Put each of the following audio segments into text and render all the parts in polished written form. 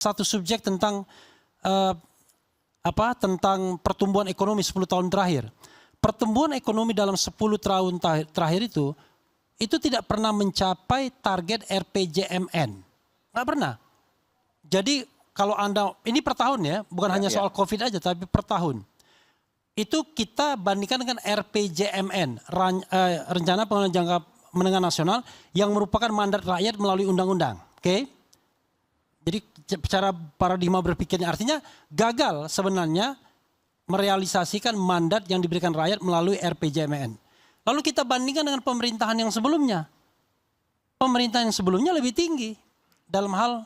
satu subjek tentang tentang pertumbuhan ekonomi 10 tahun terakhir. Pertumbuhan ekonomi dalam 10 tahun terakhir itu tidak pernah mencapai target RPJMN. Nggak pernah. Jadi kalau Anda, ini per tahun ya, bukan hanya soal COVID aja, tapi per tahun. Itu kita bandingkan dengan RPJMN, Rencana Pembangunan Jangka Menengah Nasional, yang merupakan mandat rakyat melalui undang-undang. Oke? Jadi secara paradigma berpikirnya artinya gagal sebenarnya merealisasikan mandat yang diberikan rakyat melalui RPJMN. Lalu kita bandingkan dengan pemerintahan yang sebelumnya. Pemerintahan yang sebelumnya lebih tinggi dalam hal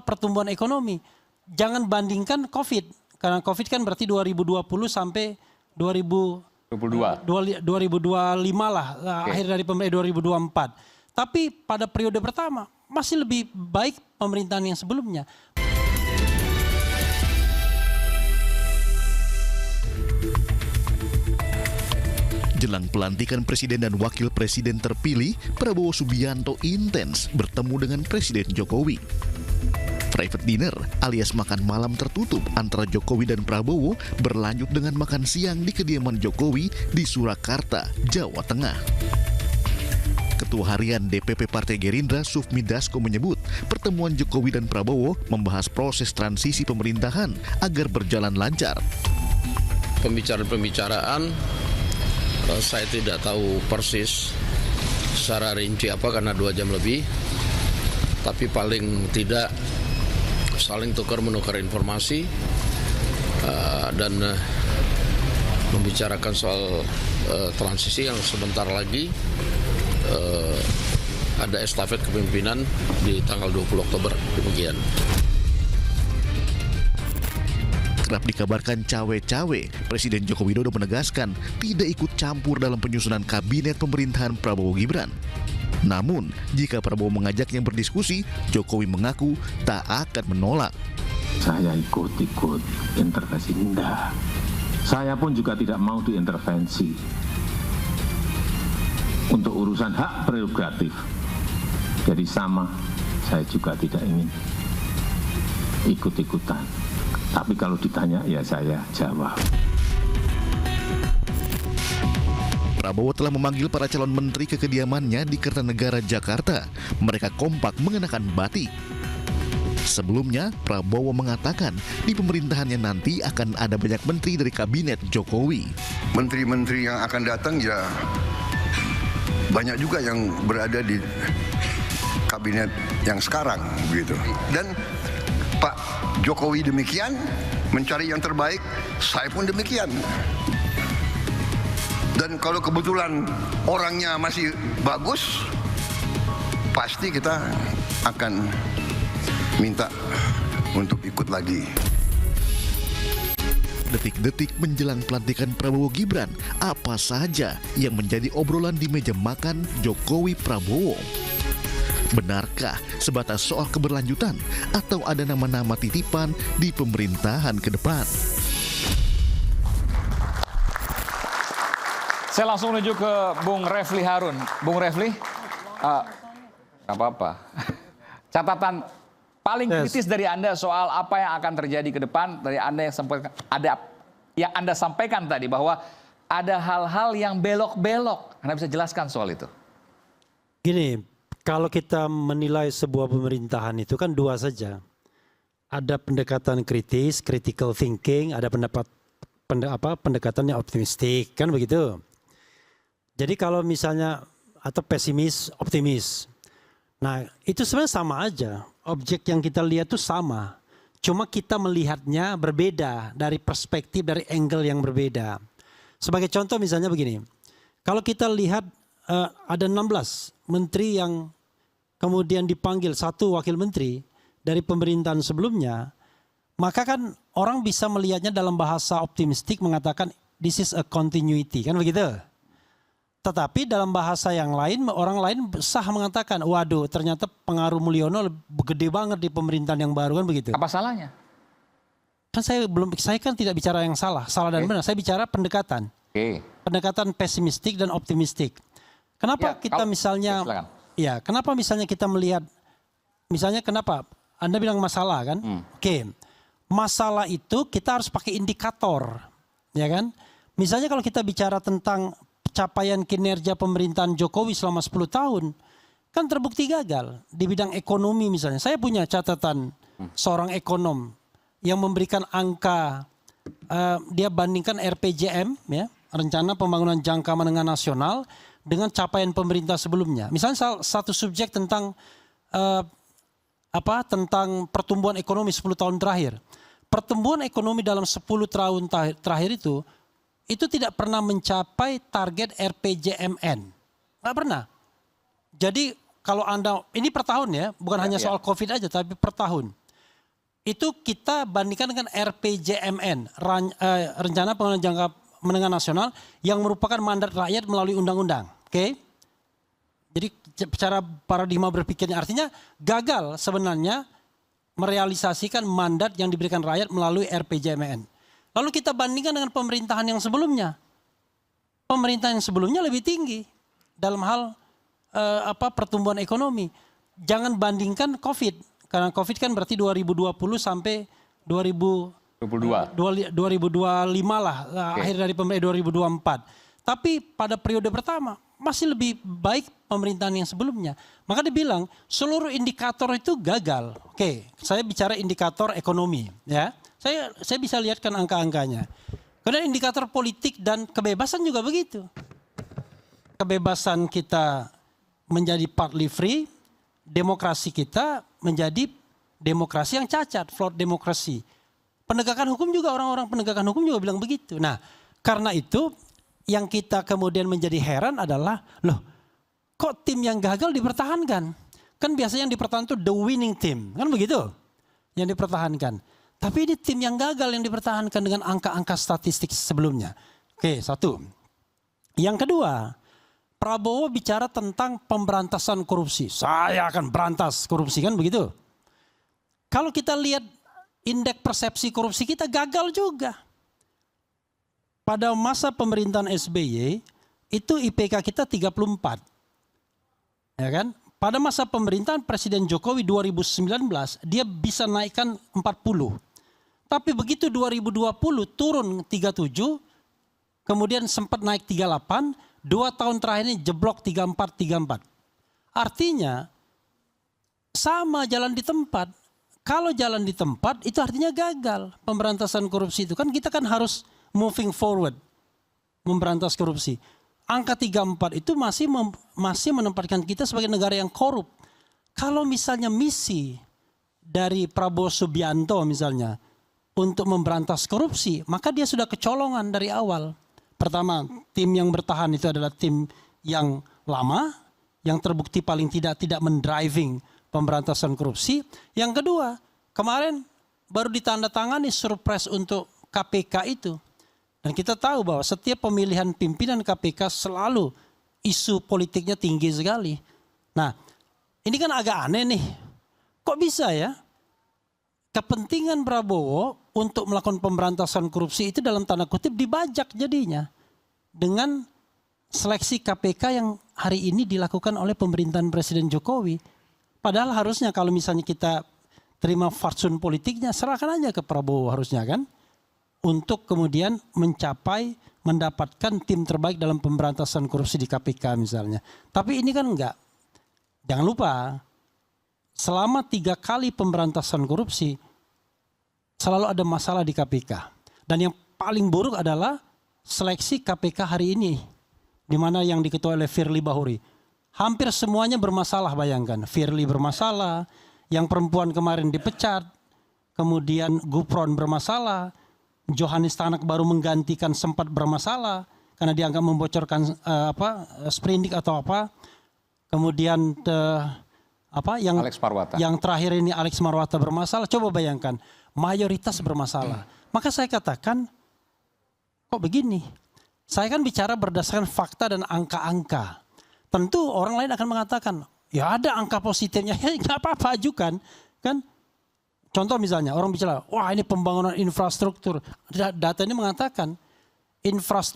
pertumbuhan ekonomi. Jangan bandingkan COVID, karena COVID kan berarti 2020 sampai 2025 lah, akhir dari pemerintahan 2024. Tapi pada periode pertama masih lebih baik pemerintahan yang sebelumnya. Jelang pelantikan Presiden dan Wakil Presiden terpilih, Prabowo Subianto intens bertemu dengan Presiden Jokowi. Private dinner alias makan malam tertutup antara Jokowi dan Prabowo berlanjut dengan makan siang di kediaman Jokowi di Surakarta, Jawa Tengah. Ketua Harian DPP Partai Gerindra Sufmi Dasko menyebut pertemuan Jokowi dan Prabowo membahas proses transisi pemerintahan agar berjalan lancar. Pembicaraan saya tidak tahu persis secara rinci apa karena 2 jam lebih, tapi paling tidak saling tukar-menukar informasi dan membicarakan soal transisi yang sebentar lagi ada estafet kepemimpinan di tanggal 20 Oktober demikian. Kerap dikabarkan cawe-cawe, Presiden Joko Widodo menegaskan tidak ikut campur dalam penyusunan kabinet pemerintahan Prabowo Gibran. Namun, jika Prabowo mengajaknya berdiskusi, Jokowi mengaku tak akan menolak. Saya ikut intervensi, enggak. Saya pun juga tidak mau diintervensi untuk urusan hak prerogatif. Jadi sama, saya juga tidak ingin ikut-ikutan. Tapi kalau ditanya, ya saya jawab. Prabowo telah memanggil para calon menteri ke kediamannya di Kertanegara, Jakarta. Mereka kompak mengenakan batik. Sebelumnya, Prabowo mengatakan di pemerintahannya nanti akan ada banyak menteri dari kabinet Jokowi. Menteri-menteri yang akan datang ya banyak juga yang berada di kabinet yang sekarang begitu. Dan Pak Jokowi demikian, mencari yang terbaik, saya pun demikian. Dan kalau kebetulan orangnya masih bagus, pasti kita akan minta untuk ikut lagi. Detik-detik menjelang pelantikan Prabowo Gibran, apa saja yang menjadi obrolan di meja makan Jokowi Prabowo? Benarkah sebatas soal keberlanjutan atau ada nama-nama titipan di pemerintahan ke depan? Saya langsung menuju ke Bung Refli Harun. Bung Refli, nggak apa-apa. Catatan paling kritis dari Anda soal apa yang akan terjadi ke depan, dari Anda yang Anda sampaikan tadi bahwa ada hal-hal yang belok-belok. Anda bisa jelaskan soal itu? Gini, kalau kita menilai sebuah pemerintahan itu kan dua saja. Ada pendekatan kritis, critical thinking, ada pendekatan yang optimistik, kan begitu. Jadi kalau misalnya atau pesimis, optimis. Nah, itu sebenarnya sama aja. Objek yang kita lihat itu sama. Cuma kita melihatnya berbeda dari perspektif, dari angle yang berbeda. Sebagai contoh misalnya begini. Kalau kita lihat ada 16 menteri yang kemudian dipanggil satu wakil menteri dari pemerintahan sebelumnya, maka kan orang bisa melihatnya dalam bahasa optimistik mengatakan this is a continuity, kan begitu. Tetapi dalam bahasa yang lain, orang lain sah mengatakan, waduh ternyata pengaruh Mulyono gede banget di pemerintahan yang baru, kan begitu. Apa salahnya? Kan saya kan tidak bicara yang salah dan benar. Saya bicara pendekatan. Pendekatan pesimistik dan optimistik. Kenapa kita misalnya, kenapa misalnya kita melihat, misalnya kenapa Anda bilang masalah kan? Oke. Masalah itu kita harus pakai indikator, ya kan? Misalnya kalau kita bicara tentang capaian kinerja pemerintahan Jokowi selama 10 tahun, kan terbukti gagal di bidang ekonomi misalnya. Saya punya catatan seorang ekonom yang memberikan angka, dia bandingkan RPJM, ya, Rencana Pembangunan Jangka Menengah Nasional, dengan capaian pemerintah sebelumnya. Misalnya satu subjek tentang tentang pertumbuhan ekonomi 10 tahun terakhir. Pertumbuhan ekonomi dalam 10 tahun terakhir itu tidak pernah mencapai target RPJMN. Nggak pernah. Jadi kalau Anda, ini per tahun ya, bukan hanya soal COVID aja, tapi per tahun. Itu kita bandingkan dengan RPJMN, Rencana Pembangunan Jangka Menengah Nasional, yang merupakan mandat rakyat melalui undang-undang. Oke? Jadi secara paradigma berpikirnya artinya gagal sebenarnya merealisasikan mandat yang diberikan rakyat melalui RPJMN. Lalu kita bandingkan dengan pemerintahan yang sebelumnya. Pemerintahan yang sebelumnya lebih tinggi dalam hal pertumbuhan ekonomi. Jangan bandingkan COVID, karena COVID kan berarti 2020 sampai 2025 lah, akhir dari pemerintahan 2024. Tapi pada periode pertama masih lebih baik pemerintahan yang sebelumnya. Maka dibilang seluruh indikator itu gagal. Oke, saya bicara indikator ekonomi, ya. Saya bisa lihatkan angka-angkanya. Kemudian indikator politik dan kebebasan juga begitu. Kebebasan kita menjadi partly free, demokrasi kita menjadi demokrasi yang cacat, flawed demokrasi. Penegakan hukum juga, orang-orang penegakan hukum juga bilang begitu. Nah, karena itu yang kita kemudian menjadi heran adalah, loh, kok tim yang gagal dipertahankan? Kan biasanya yang dipertahankan itu the winning team, kan begitu? Yang dipertahankan. Tapi ini tim yang gagal yang dipertahankan dengan angka-angka statistik sebelumnya. Oke, satu. Yang kedua, Prabowo bicara tentang pemberantasan korupsi. Saya akan berantas korupsi, kan begitu? Kalau kita lihat indeks persepsi korupsi kita gagal juga. Pada masa pemerintahan SBY itu IPK kita 34. Ya kan? Pada masa pemerintahan Presiden Jokowi 2019 dia bisa naikkan 40. Tapi begitu 2020 turun 37, kemudian sempat naik 38, 2 tahun terakhir ini jeblok 34. Artinya sama jalan di tempat. Kalau jalan di tempat itu artinya gagal pemberantasan korupsi itu. Kan kita kan harus moving forward memberantas korupsi. Angka 34 itu masih menempatkan kita sebagai negara yang korup. Kalau misalnya misi dari Prabowo Subianto misalnya untuk memberantas korupsi, maka dia sudah kecolongan dari awal. Pertama, tim yang bertahan itu adalah tim yang lama, yang terbukti paling tidak mendriving pemberantasan korupsi. Yang kedua, kemarin baru ditandatangani surpres untuk KPK itu. Dan kita tahu bahwa setiap pemilihan pimpinan KPK selalu isu politiknya tinggi sekali. Nah, ini kan agak aneh nih. Kok bisa ya? Kepentingan Prabowo untuk melakukan pemberantasan korupsi itu dalam tanda kutip dibajak jadinya. Dengan seleksi KPK yang hari ini dilakukan oleh pemerintahan Presiden Jokowi. Padahal harusnya kalau misalnya kita terima fatsun politiknya, serahkan aja ke Prabowo harusnya kan. Untuk kemudian mendapatkan tim terbaik dalam pemberantasan korupsi di KPK misalnya. Tapi ini kan enggak. Jangan lupa, selama 3 kali pemberantasan korupsi, selalu ada masalah di KPK. Dan yang paling buruk adalah seleksi KPK hari ini, di mana yang diketuai oleh Firly Bahuri. Hampir semuanya bermasalah, bayangkan. Firly bermasalah, yang perempuan kemarin dipecat, kemudian Gufron bermasalah, Johanis Tanak baru menggantikan sempat bermasalah karena dianggap membocorkan sprindik atau apa. Kemudian yang terakhir ini Alex Marwata bermasalah. Coba bayangkan, mayoritas bermasalah. Maka saya katakan, kok begini? Saya kan bicara berdasarkan fakta dan angka-angka. Tentu orang lain akan mengatakan, ya ada angka positifnya, ya nggak apa-apa ajukan, kan? Contoh misalnya orang bicara, wah ini pembangunan infrastruktur. Data ini mengatakan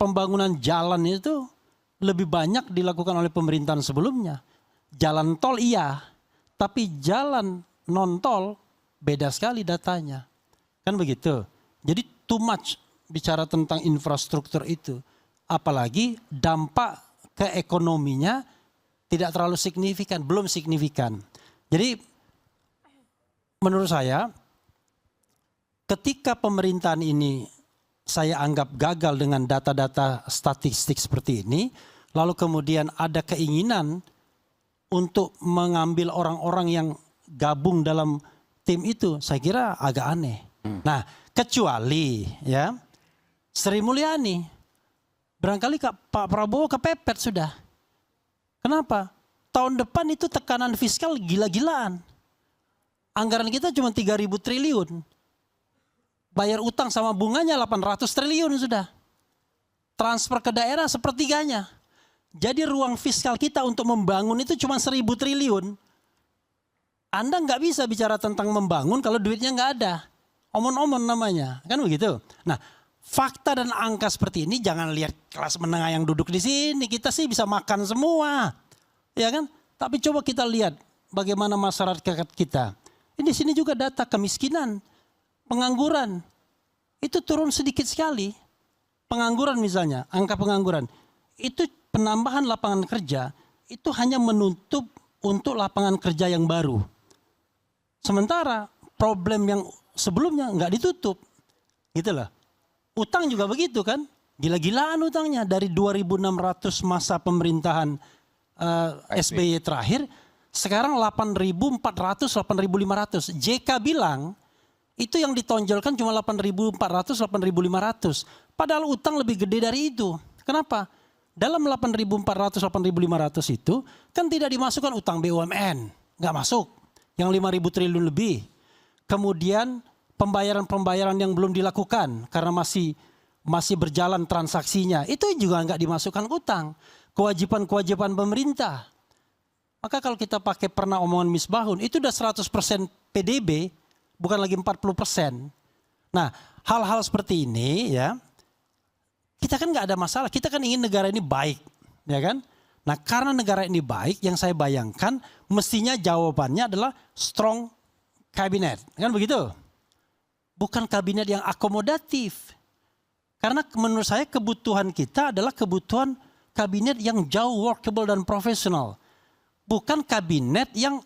pembangunan jalan itu lebih banyak dilakukan oleh pemerintahan sebelumnya. Jalan tol iya, tapi jalan non tol beda sekali datanya. Kan begitu. Jadi too much bicara tentang infrastruktur itu. Apalagi dampak ke ekonominya tidak terlalu signifikan, belum signifikan. Jadi menurut saya ketika pemerintahan ini saya anggap gagal dengan data-data statistik seperti ini, lalu kemudian ada keinginan untuk mengambil orang-orang yang gabung dalam tim itu, saya kira agak aneh. Nah, kecuali ya Sri Mulyani, barangkali Pak Prabowo kepepet sudah. Kenapa? Tahun depan itu tekanan fiskal gila-gilaan. Anggaran kita cuma 3.000 triliun. Bayar utang sama bunganya 800 triliun sudah. Transfer ke daerah sepertiganya. Jadi ruang fiskal kita untuk membangun itu cuma 1.000 triliun. Anda nggak bisa bicara tentang membangun kalau duitnya nggak ada. Omon-omon namanya, kan begitu. Nah, fakta dan angka seperti ini jangan lihat kelas menengah yang duduk di sini. Kita sih bisa makan semua, ya kan? Tapi coba kita lihat bagaimana masyarakat kita. Ini di sini juga data kemiskinan, pengangguran itu turun sedikit sekali. Pengangguran misalnya, angka pengangguran itu penambahan lapangan kerja itu hanya menutup untuk lapangan kerja yang baru. Sementara problem yang sebelumnya nggak ditutup, gitu lah. Utang juga begitu kan, gila-gilaan utangnya dari 2.600 masa pemerintahan SBY terakhir, sekarang 8.400, 8.500. JK bilang itu yang ditonjolkan cuma 8.400, 8.500. Padahal utang lebih gede dari itu. Kenapa? Dalam 8.400, 8.500 itu kan tidak dimasukkan utang BUMN, nggak masuk. Yang 5.000 triliun lebih. Kemudian pembayaran-pembayaran yang belum dilakukan karena masih berjalan transaksinya, itu juga nggak dimasukkan utang. Kewajiban-kewajiban pemerintah. Maka kalau kita pakai pernah omongan Misbahun, itu udah 100% PDB, bukan lagi 40%. Nah, hal-hal seperti ini ya, kita kan nggak ada masalah. Kita kan ingin negara ini baik, ya kan? Nah, karena negara ini baik, yang saya bayangkan mestinya jawabannya adalah strong kabinet, kan begitu? Bukan kabinet yang akomodatif. Karena menurut saya kebutuhan kita adalah kebutuhan kabinet yang jauh workable dan profesional. Bukan kabinet yang,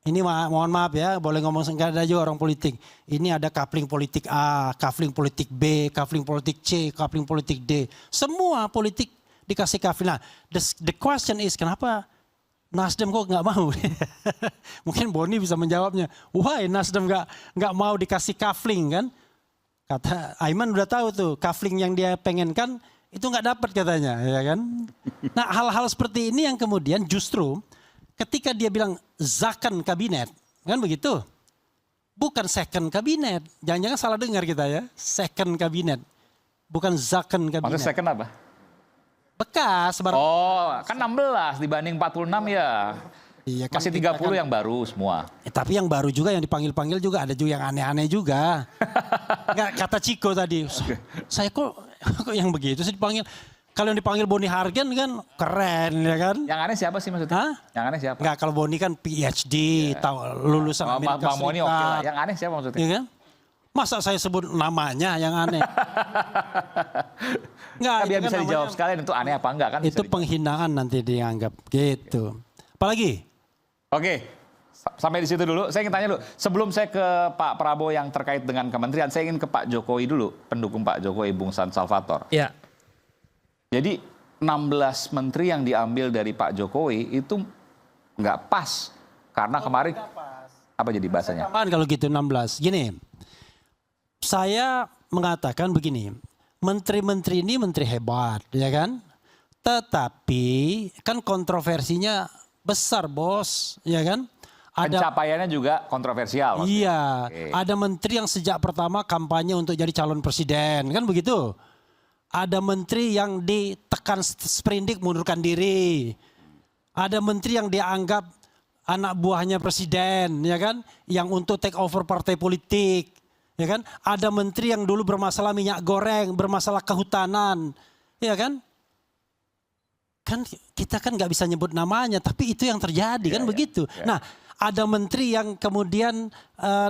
ini mohon maaf ya, boleh ngomong nggak ada juga orang politik. Ini ada coupling politik A, coupling politik B, coupling politik C, coupling politik D. Semua politik dikasih coupling. Nah, the question is kenapa Nasdem kok nggak mau? Mungkin Boni bisa menjawabnya. Why Nasdem nggak mau dikasih coupling kan? Kata Aiman udah tahu tuh coupling yang dia pengenkan itu nggak dapat katanya, ya kan? Nah, hal-hal seperti ini yang kemudian justru ketika dia bilang zakan kabinet, kan begitu? Bukan second kabinet. Jangan-jangan salah dengar kita ya. Second kabinet, bukan zakan kabinet. Maksudnya second apa? Bekas baru. Oh, kan 16 dibanding 46 ya. Iya, kan masih 30 yang baru semua. Tapi yang baru juga yang dipanggil-panggil juga ada juga yang aneh-aneh juga. Nggak, kata Ciko tadi, saya kok yang begitu sih dipanggil. Kalau yang dipanggil Boni Hargen kan keren ya kan. Yang aneh siapa sih maksudnya? Hah? Yang aneh siapa? Nggak, kalau Boni kan PhD, lulusan Amerika Bang Boni Serikat. oke lah. Yang aneh siapa maksudnya? Ya kan? Masa saya sebut namanya yang aneh? Nggak, Biar itu bisa kan dijawab namanya, sekalian itu aneh apa enggak kan? itu penghinaan nanti dianggap gitu. Apalagi? Oke, sampai di situ dulu. Saya ingin tanya dulu, sebelum saya ke Pak Prabowo yang terkait dengan kementerian, saya ingin ke Pak Jokowi dulu, pendukung Pak Jokowi, Bung San Salvator. Ya. Jadi 16 menteri yang diambil dari Pak Jokowi itu nggak pas. Karena kemarin, apa jadi bahasanya? Apaan kalau gitu 16? Gini, saya mengatakan begini, menteri-menteri ini menteri hebat, ya kan? Tetapi kan kontroversinya besar, bos, ya kan? Pencapaiannya juga kontroversial. Iya, Oke. ada menteri yang sejak pertama kampanye untuk jadi calon presiden, kan begitu? Ada menteri yang ditekan sprindik mundurkan diri. Ada menteri yang dianggap anak buahnya presiden, ya kan? Yang untuk take over partai politik, ya kan? Ada menteri yang dulu bermasalah minyak goreng, bermasalah kehutanan, ya kan? Kan kita kan nggak bisa nyebut namanya, tapi itu yang terjadi kan begitu. Nah, Ada menteri yang kemudian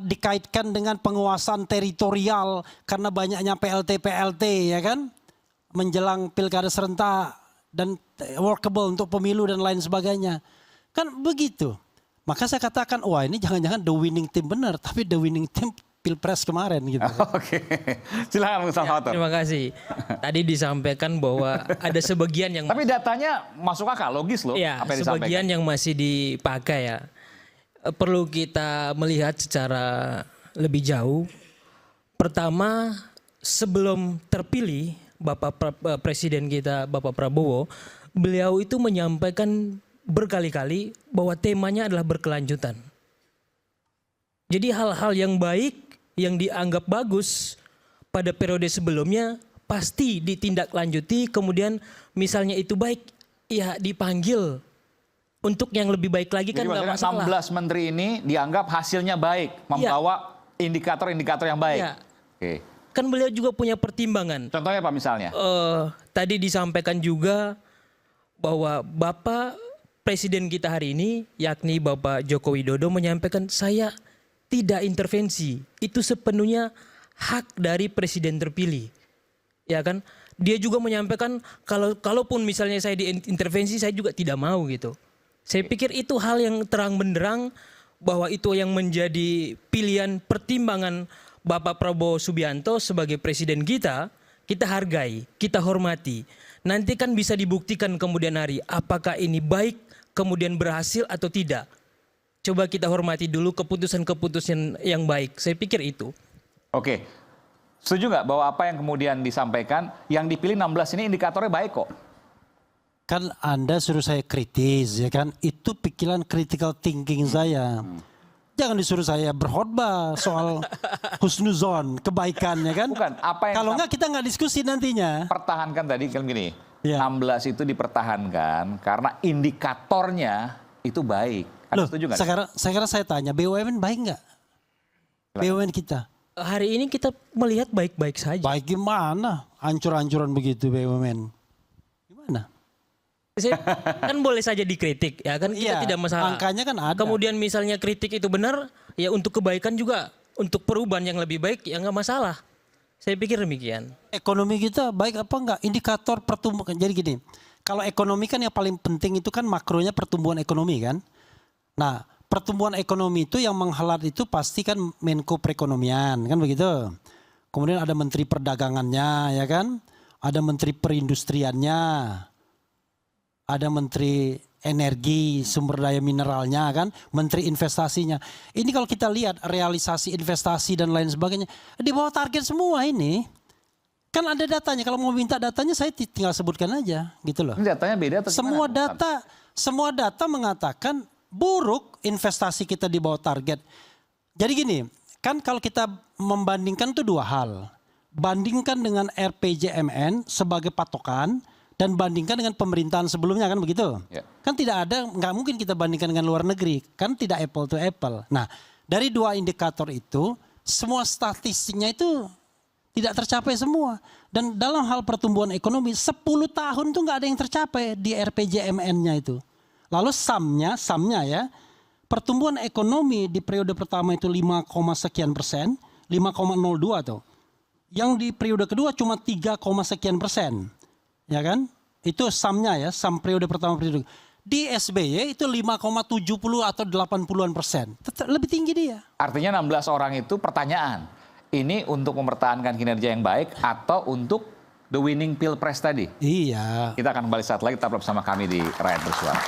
dikaitkan dengan penguasaan teritorial karena banyaknya PLT ya kan, menjelang pilkada serentak dan workable untuk pemilu dan lain sebagainya. Kan begitu. Maka saya katakan, wah ini jangan-jangan the winning team benar, tapi the winning team Pilpres kemarin gitu. Oke, silakan Bung Salvator. Terima kasih. Tadi disampaikan bahwa ada sebagian yang Tapi datanya masuk akal, logis loh. ya, apa yang sebagian disampaikan. yang masih dipakai ya. Perlu kita melihat secara lebih jauh. Pertama, sebelum terpilih Presiden kita Bapak Prabowo, beliau itu menyampaikan berkali-kali bahwa temanya adalah berkelanjutan. Jadi hal-hal yang baik, yang dianggap bagus pada periode sebelumnya pasti ditindaklanjuti, kemudian misalnya itu baik, ya dipanggil untuk yang lebih baik lagi. Jadi kan nggak maksudnya masalah. 16 menteri ini dianggap hasilnya baik, membawa indikator-indikator yang baik. Ya. Oke. Kan beliau juga punya pertimbangan. Contohnya apa misalnya? Tadi disampaikan juga bahwa Bapak Presiden kita hari ini, yakni Bapak Joko Widodo menyampaikan, saya tidak intervensi. Itu sepenuhnya hak dari Presiden terpilih. Ya kan? Dia juga menyampaikan kalaupun misalnya saya diintervensi, saya juga tidak mau gitu. Saya pikir itu hal yang terang benderang bahwa itu yang menjadi pilihan pertimbangan Bapak Prabowo Subianto sebagai presiden kita hargai, kita hormati. Nanti kan bisa dibuktikan kemudian hari apakah ini baik, kemudian berhasil atau tidak. Coba kita hormati dulu keputusan-keputusan yang baik. Saya pikir itu. Oke. Setuju nggak bahwa apa yang kemudian disampaikan, yang dipilih 16 ini indikatornya baik kok? Kan Anda suruh saya kritis ya kan, itu pikiran critical thinking saya. Jangan disuruh saya berkhotbah soal husnuzon, kebaikan ya kan. Bukan, apa yang kalau enggak kita nggak diskusi nantinya. Pertahankan tadi kan gini, Ya. 16 itu dipertahankan karena indikatornya itu baik. Anda Loh, setuju nggak? sekarang saya tanya, BUMN baik nggak? BUMN kita. Hari ini kita melihat baik-baik saja. Baik gimana? Hancur-hancuran begitu BUMN. Gimana? Kan boleh saja dikritik ya kan, kita Iya, tidak masalah. angkanya kan ada. Kemudian misalnya kritik itu benar, ya untuk kebaikan juga, untuk perubahan yang lebih baik ya nggak masalah. Saya pikir demikian. Ekonomi kita baik apa enggak? Indikator pertumbuhan. Jadi gini, kalau ekonomi kan yang paling penting itu kan makronya pertumbuhan ekonomi kan. Nah, pertumbuhan ekonomi itu yang menghelat itu pasti kan Menko Perekonomian kan begitu. Kemudian ada Menteri Perdagangannya ya kan. Ada Menteri Perindustriannya. Ada Menteri Energi, Sumber Daya Mineralnya kan, Menteri Investasinya. Ini kalau kita lihat realisasi investasi dan lain sebagainya, di bawah target semua ini. Kan ada datanya, kalau mau minta datanya saya tinggal sebutkan aja gitu loh. Ini datanya beda atau gimana? Semua data mengatakan buruk investasi kita di bawah target. Jadi gini, kan kalau kita membandingkan itu dua hal. Bandingkan dengan RPJMN sebagai patokan, dan bandingkan dengan pemerintahan sebelumnya kan begitu. Ya. Kan nggak mungkin kita bandingkan dengan luar negeri. Kan tidak apple to apple. Nah dari dua indikator itu semua statistiknya itu tidak tercapai semua. Dan dalam hal pertumbuhan ekonomi 10 tahun tuh nggak ada yang tercapai di RPJMN-nya itu. Lalu SAM-nya ya, pertumbuhan ekonomi di periode pertama itu 5, sekian persen, 5,02 tuh. Yang di periode kedua cuma 3, sekian persen. Ya kan? Itu SAM-nya ya, SAM periode pertama periode. Di SBY itu 5,70 atau 80-an%. Lebih tinggi dia. Artinya 16 orang itu pertanyaan. Ini untuk mempertahankan kinerja yang baik atau untuk the winning Pilpres tadi? Iya. Kita akan kembali saat lagi, tetap bersama kami di Rakyat Bersuara.